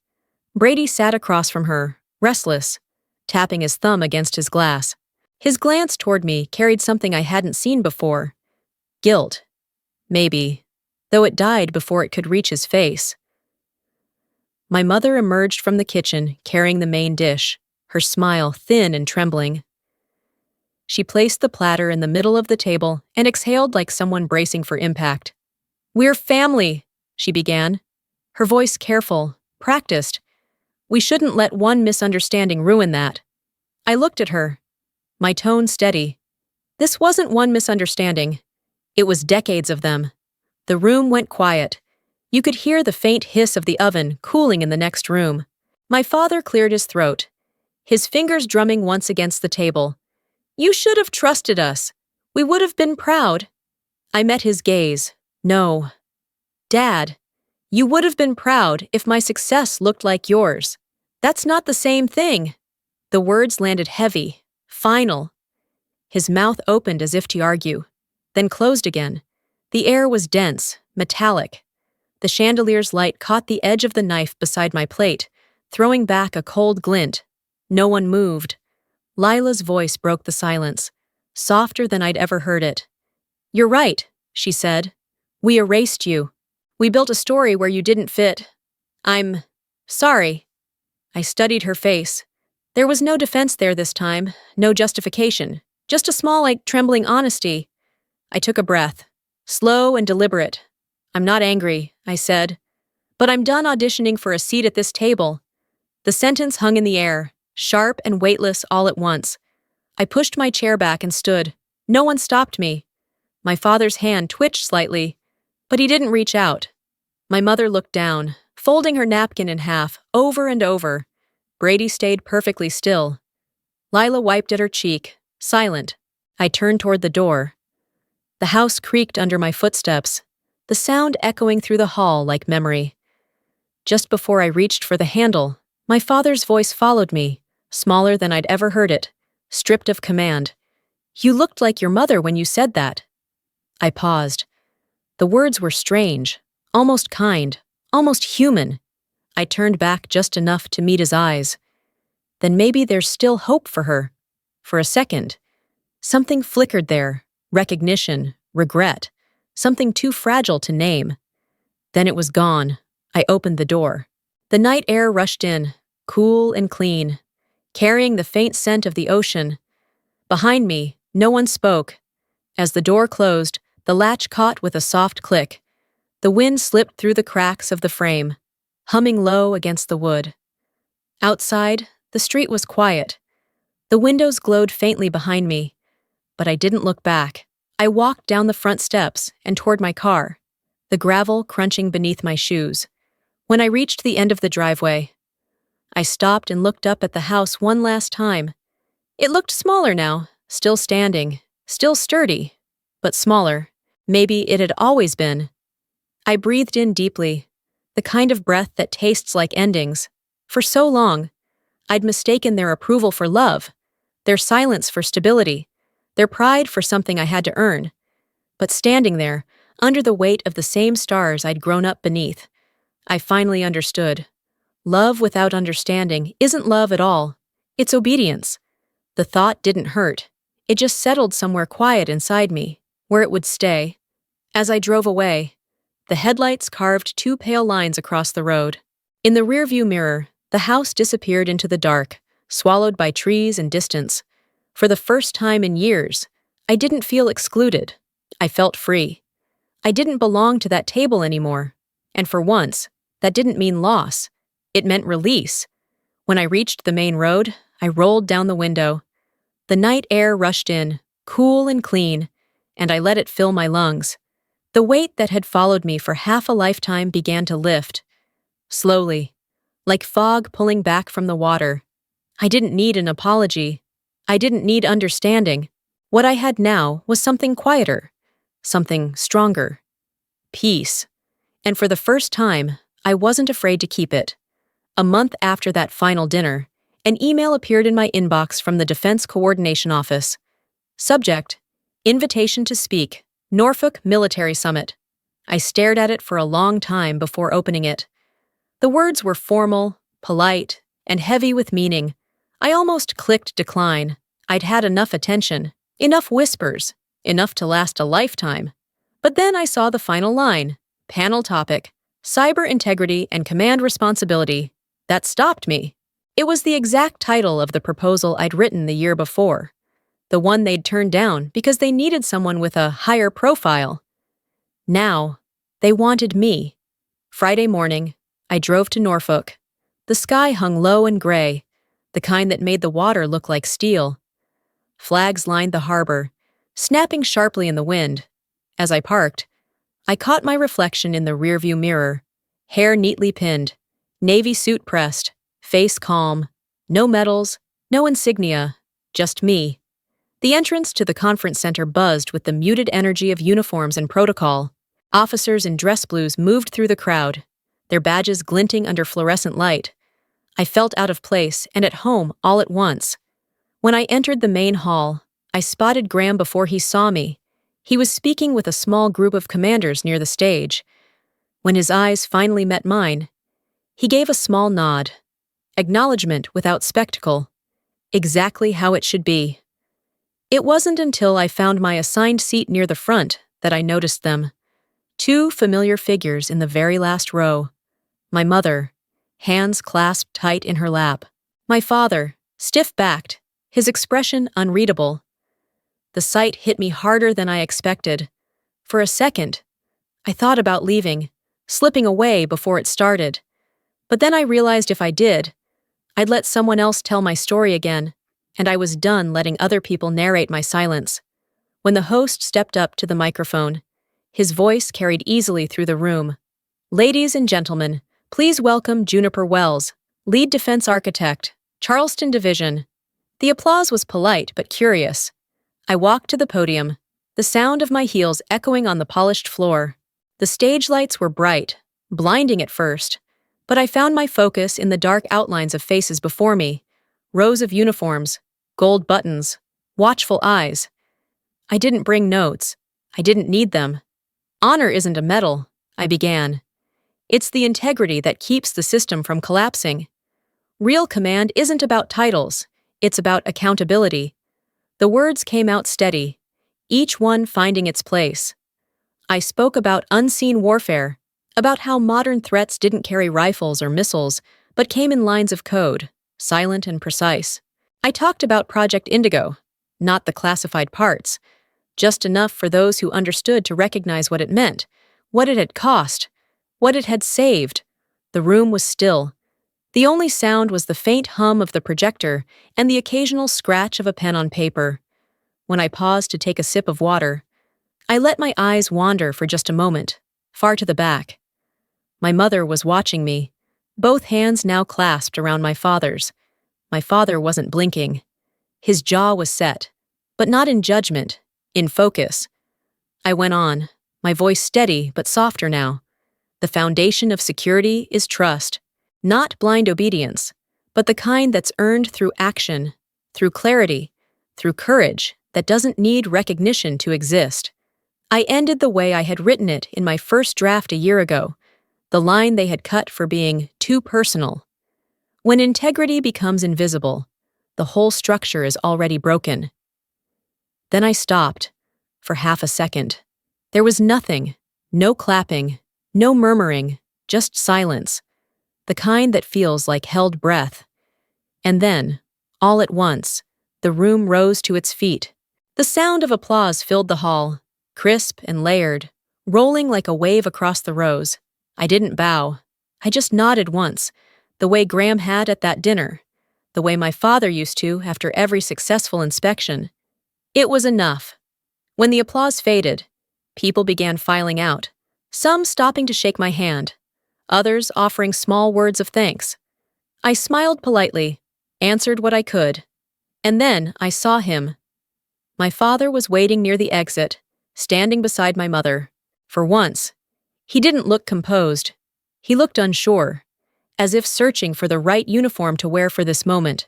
Brady sat across from her, restless, tapping his thumb against his glass. His glance toward me carried something I hadn't seen before. Guilt. Maybe, though it died before it could reach his face. My mother emerged from the kitchen carrying the main dish, her smile thin and trembling. She placed the platter in the middle of the table and exhaled like someone bracing for impact. "We're family," she began, her voice careful, practiced. "We shouldn't let one misunderstanding ruin that." I looked at her, my tone steady. This wasn't one misunderstanding. It was decades of them. The room went quiet. You could hear the faint hiss of the oven cooling in the next room. My father cleared his throat, his fingers drumming once against the table. "You should have trusted us. We would have been proud." I met his gaze. "No. Dad, you would have been proud if my success looked like yours. That's not the same thing." The words landed heavy, final. His mouth opened as if to argue, then closed again. The air was dense, metallic. The chandelier's light caught the edge of the knife beside my plate, throwing back a cold glint. No one moved. Lila's voice broke the silence, softer than I'd ever heard it. "You're right," she said. "We erased you. We built a story where you didn't fit. I'm sorry." I studied her face. There was no defense there this time, no justification, just a small, trembling honesty. I took a breath, slow and deliberate. "I'm not angry," I said, "but I'm done auditioning for a seat at this table." The sentence hung in the air, sharp and weightless all at once. I pushed my chair back and stood. No one stopped me. My father's hand twitched slightly, but he didn't reach out. My mother looked down, folding her napkin in half, over and over. Brady stayed perfectly still. Lila wiped at her cheek, silent. I turned toward the door. The house creaked under my footsteps, the sound echoing through the hall like memory. Just before I reached for the handle, my father's voice followed me, smaller than I'd ever heard it, stripped of command. "You looked like your mother when you said that." I paused. The words were strange, almost kind, almost human. I turned back just enough to meet his eyes. then maybe there's still hope for her. For a second, something flickered there, recognition, regret, something too fragile to name. Then it was gone. I opened the door. The night air rushed in, cool and clean, carrying the faint scent of the ocean. Behind me, no one spoke. As the door closed, the latch caught with a soft click. The wind slipped through the cracks of the frame, humming low against the wood. Outside, the street was quiet. The windows glowed faintly behind me, but I didn't look back. I walked down the front steps and toward my car, the gravel crunching beneath my shoes. When I reached the end of the driveway, I stopped and looked up at the house one last time. It looked smaller now, still standing, still sturdy, but smaller. Maybe it had always been. I breathed in deeply, the kind of breath that tastes like endings. For so long, I'd mistaken their approval for love, their silence for stability, their pride for something I had to earn. But standing there, under the weight of the same stars I'd grown up beneath, I finally understood. Love without understanding isn't love at all. It's obedience. The thought didn't hurt. It just settled somewhere quiet inside me, where it would stay. As I drove away, the headlights carved two pale lines across the road. In the rearview mirror, the house disappeared into the dark, swallowed by trees and distance. For the first time in years, I didn't feel excluded. I felt free. I didn't belong to that table anymore. And for once, that didn't mean loss. It meant release. When I reached the main road, I rolled down the window. The night air rushed in, cool and clean, and I let it fill my lungs. The weight that had followed me for half a lifetime began to lift. Slowly, like fog pulling back from the water. I didn't need an apology. I didn't need understanding. What I had now was something quieter, something stronger. Peace. And for the first time, I wasn't afraid to keep it. A month after that final dinner, an email appeared in my inbox from the Defense Coordination Office. Subject: Invitation to speak, Norfolk Military Summit. I stared at it for a long time before opening it. The words were formal, polite, and heavy with meaning. I almost clicked decline. I'd had enough attention, enough whispers, enough to last a lifetime. But then I saw the final line, panel topic, cyber integrity and command responsibility. That stopped me. It was the exact title of the proposal I'd written the year before, the one they'd turned down because they needed someone with a higher profile. Now, they wanted me. Friday morning, I drove to Norfolk. The sky hung low and gray, the kind that made the water look like steel. Flags lined the harbor, snapping sharply in the wind. As I parked, I caught my reflection in the rearview mirror, hair neatly pinned, navy suit pressed, face calm, no medals, no insignia, just me. The entrance to the conference center buzzed with the muted energy of uniforms and protocol. Officers in dress blues moved through the crowd, their badges glinting under fluorescent light. I felt out of place and at home all at once. When I entered the main hall, I spotted Graham before he saw me. He was speaking with a small group of commanders near the stage. When his eyes finally met mine, he gave a small nod. Acknowledgement without spectacle. Exactly how it should be. It wasn't until I found my assigned seat near the front that I noticed them. Two familiar figures in the very last row. My mother, hands clasped tight in her lap. My father, stiff-backed, his expression unreadable. The sight hit me harder than I expected. For a second, I thought about leaving, slipping away before it started. But then I realized if I did, I'd let someone else tell my story again, and I was done letting other people narrate my silence. When the host stepped up to the microphone, his voice carried easily through the room. Ladies and gentlemen, please welcome Juniper Wells, Lead Defense Architect, Charleston Division. The applause was polite but curious. I walked to the podium, the sound of my heels echoing on the polished floor. The stage lights were bright, blinding at first, but I found my focus in the dark outlines of faces before me, rows of uniforms, gold buttons, watchful eyes. I didn't bring notes. I didn't need them. Honor isn't a medal, I began. It's the integrity that keeps the system from collapsing. Real command isn't about titles, it's about accountability. The words came out steady, each one finding its place. I spoke about unseen warfare, about how modern threats didn't carry rifles or missiles, but came in lines of code, silent and precise. I talked about Project Indigo, not the classified parts, just enough for those who understood to recognize what it meant, what it had cost, what it had saved. The room was still. The only sound was the faint hum of the projector and the occasional scratch of a pen on paper. When I paused to take a sip of water, I let my eyes wander for just a moment, far to the back. My mother was watching me, both hands now clasped around my father's. My father wasn't blinking. His jaw was set, but not in judgment, in focus. I went on, my voice steady but softer now. The foundation of security is trust, not blind obedience, but the kind that's earned through action, through clarity, through courage that doesn't need recognition to exist. I ended the way I had written it in my first draft a year ago, the line they had cut for being too personal. When integrity becomes invisible, the whole structure is already broken. Then I stopped, for half a second. There was nothing, no clapping, no murmuring, just silence, the kind that feels like held breath. And then, all at once, the room rose to its feet. The sound of applause filled the hall, crisp and layered, rolling like a wave across the rows. I didn't bow. I just nodded once, the way Graham had at that dinner, the way my father used to after every successful inspection. It was enough. When the applause faded, people began filing out, some stopping to shake my hand, others offering small words of thanks. I smiled politely, answered what I could, and then I saw him. My father was waiting near the exit, standing beside my mother. For once, he didn't look composed. He looked unsure, as if searching for the right uniform to wear for this moment.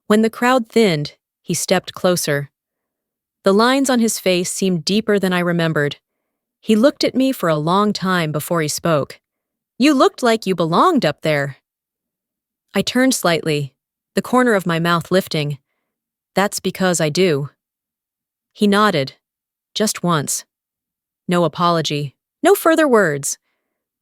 When the crowd thinned, he stepped closer. The lines on his face seemed deeper than I remembered. He looked at me for a long time before he spoke. "You looked like you belonged up there." I turned slightly, the corner of my mouth lifting. "That's because I do." He nodded, just once. No apology, no further words.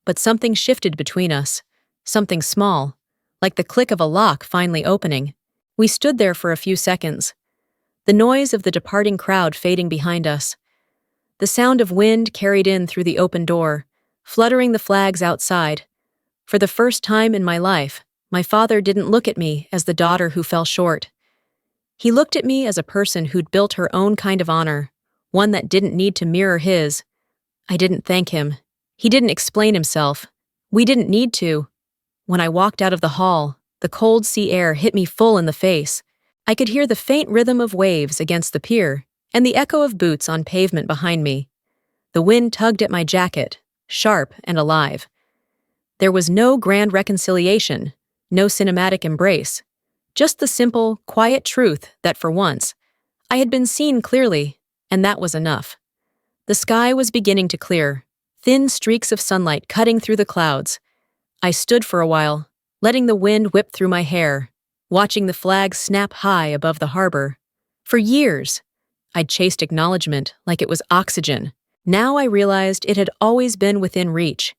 But something shifted between us, something small, like the click of a lock finally opening. We stood there for a few seconds, the noise of the departing crowd fading behind us. The sound of wind carried in through the open door, fluttering the flags outside. For the first time in my life, my father didn't look at me as the daughter who fell short. He looked at me as a person who'd built her own kind of honor, one that didn't need to mirror his. I didn't thank him. He didn't explain himself. We didn't need to. When I walked out of the hall, the cold sea air hit me full in the face. I could hear the faint rhythm of waves against the pier and the echo of boots on pavement behind me. The wind tugged at my jacket, sharp and alive. There was no grand reconciliation, no cinematic embrace, just the simple, quiet truth that for once, I had been seen clearly, and that was enough. The sky was beginning to clear, thin streaks of sunlight cutting through the clouds. I stood for a while, letting the wind whip through my hair, watching the flag snap high above the harbor. For years, I'd chased acknowledgement like it was oxygen. Now I realized it had always been within reach.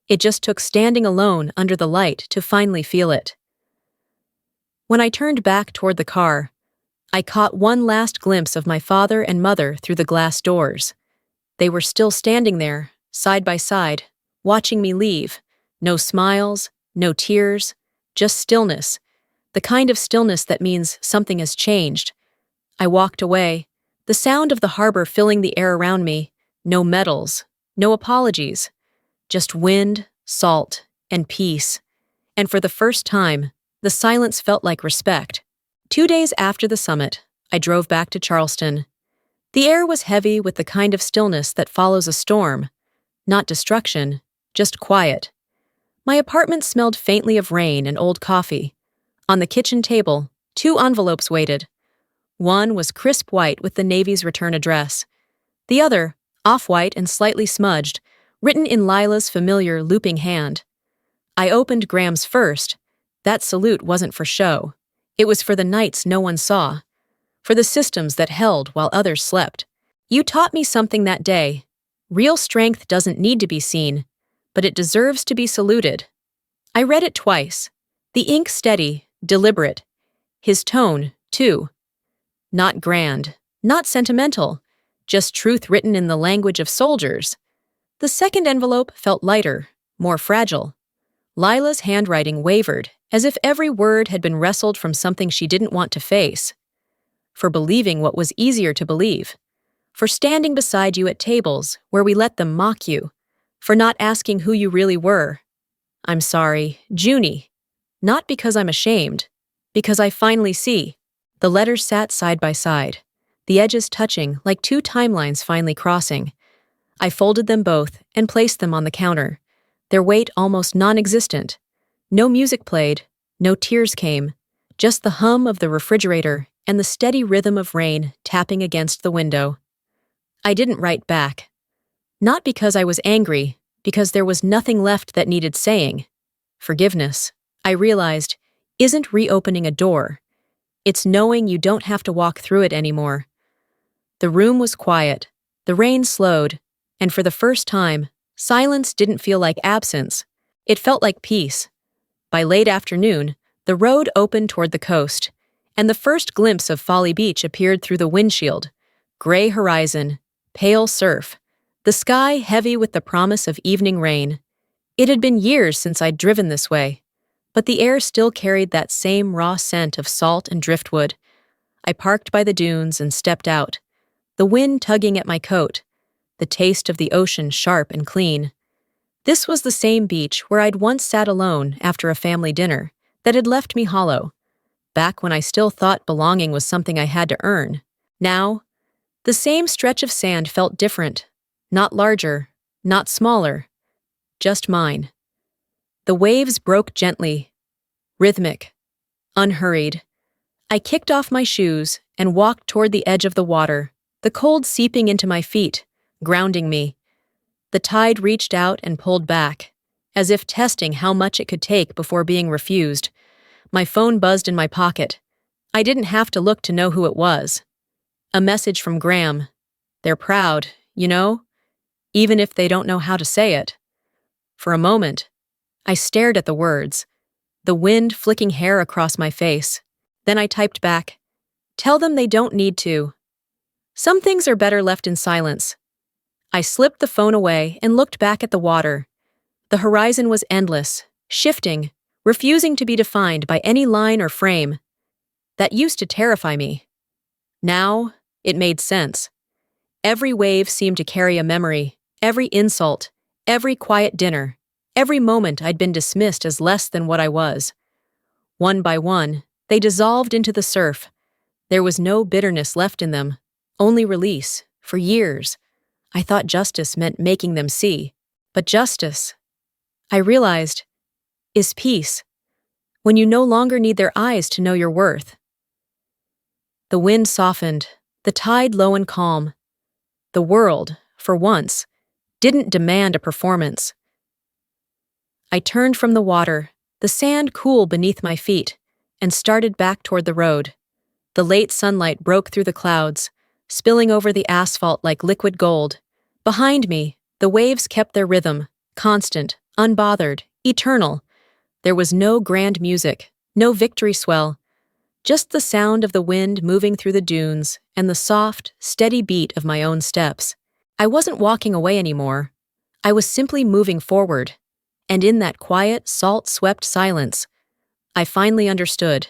It just took standing alone under the light to finally feel it. When I turned back toward the car, I caught one last glimpse of my father and mother through the glass doors. They were still standing there, side by side, watching me leave. No smiles, no tears, just stillness. The kind of stillness that means something has changed. I walked away, the sound of the harbor filling the air around me. No medals, no apologies. Just wind, salt, and peace. And for the first time, the silence felt like respect. 2 days after the summit, I drove back to Charleston. The air was heavy with the kind of stillness that follows a storm. Not destruction, just quiet. My apartment smelled faintly of rain and old coffee. On the kitchen table, 2 envelopes waited. One was crisp white with the Navy's return address. The other, off-white and slightly smudged, written in Lila's familiar looping hand. I opened Graham's first, That salute wasn't for show. It was for the nights no one saw, for the systems that held while others slept. You taught me something that day. Real strength doesn't need to be seen, but it deserves to be saluted. I read it twice. The ink steady, deliberate. His tone, too. Not grand, not sentimental, just truth written in the language of soldiers. The second envelope felt lighter, more fragile. Lila's handwriting wavered, as if every word had been wrestled from something she didn't want to face. For believing what was easier to believe. For standing beside you at tables where we let them mock you. For not asking who you really were. I'm sorry, Junie. Not because I'm ashamed, because I finally see. The letters sat side by side, the edges touching like two timelines finally crossing. I folded them both and placed them on the counter, their weight almost non-existent. No music played, no tears came, just the hum of the refrigerator and the steady rhythm of rain tapping against the window. I didn't write back. Not because I was angry, because there was nothing left that needed saying. Forgiveness, I realized, isn't reopening a door. It's knowing you don't have to walk through it anymore. The room was quiet, the rain slowed, and for the first time, silence didn't feel like absence. It felt like peace. By late afternoon, the road opened toward the coast, and the first glimpse of Folly Beach appeared through the windshield. Gray horizon, pale surf, the sky heavy with the promise of evening rain. It had been years since I'd driven this way, but the air still carried that same raw scent of salt and driftwood. I parked by the dunes and stepped out, the wind tugging at my coat, the taste of the ocean sharp and clean. This was the same beach where I'd once sat alone after a family dinner that had left me hollow, back when I still thought belonging was something I had to earn. Now, the same stretch of sand felt different, not larger, not smaller, just mine. The waves broke gently, rhythmic, unhurried. I kicked off my shoes and walked toward the edge of the water, the cold seeping into my feet, grounding me. The tide reached out and pulled back, as if testing how much it could take before being refused. My phone buzzed in my pocket. I didn't have to look to know who it was. A message from Graham. They're proud, you know, even if they don't know how to say it. For a moment, I stared at the words, the wind flicking hair across my face. Then I typed back, "Tell them they don't need to. Some things are better left in silence." I slipped the phone away and looked back at the water. The horizon was endless, shifting, refusing to be defined by any line or frame. That used to terrify me. Now, it made sense. Every wave seemed to carry a memory, every insult, every quiet dinner, every moment I'd been dismissed as less than what I was. One by one, they dissolved into the surf. There was no bitterness left in them, only release. For years, I thought justice meant making them see. But justice, I realized, is peace, when you no longer need their eyes to know your worth. The wind softened, the tide low and calm. The world, for once, didn't demand a performance. I turned from the water, the sand cool beneath my feet, and started back toward the road. The late sunlight broke through the clouds, spilling over the asphalt like liquid gold. Behind me, the waves kept their rhythm, constant, unbothered, eternal. There was no grand music, no victory swell, just the sound of the wind moving through the dunes and the soft, steady beat of my own steps. I wasn't walking away anymore. I was simply moving forward. And in that quiet, salt-swept silence, I finally understood.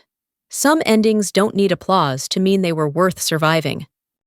Some endings don't need applause to mean they were worth surviving.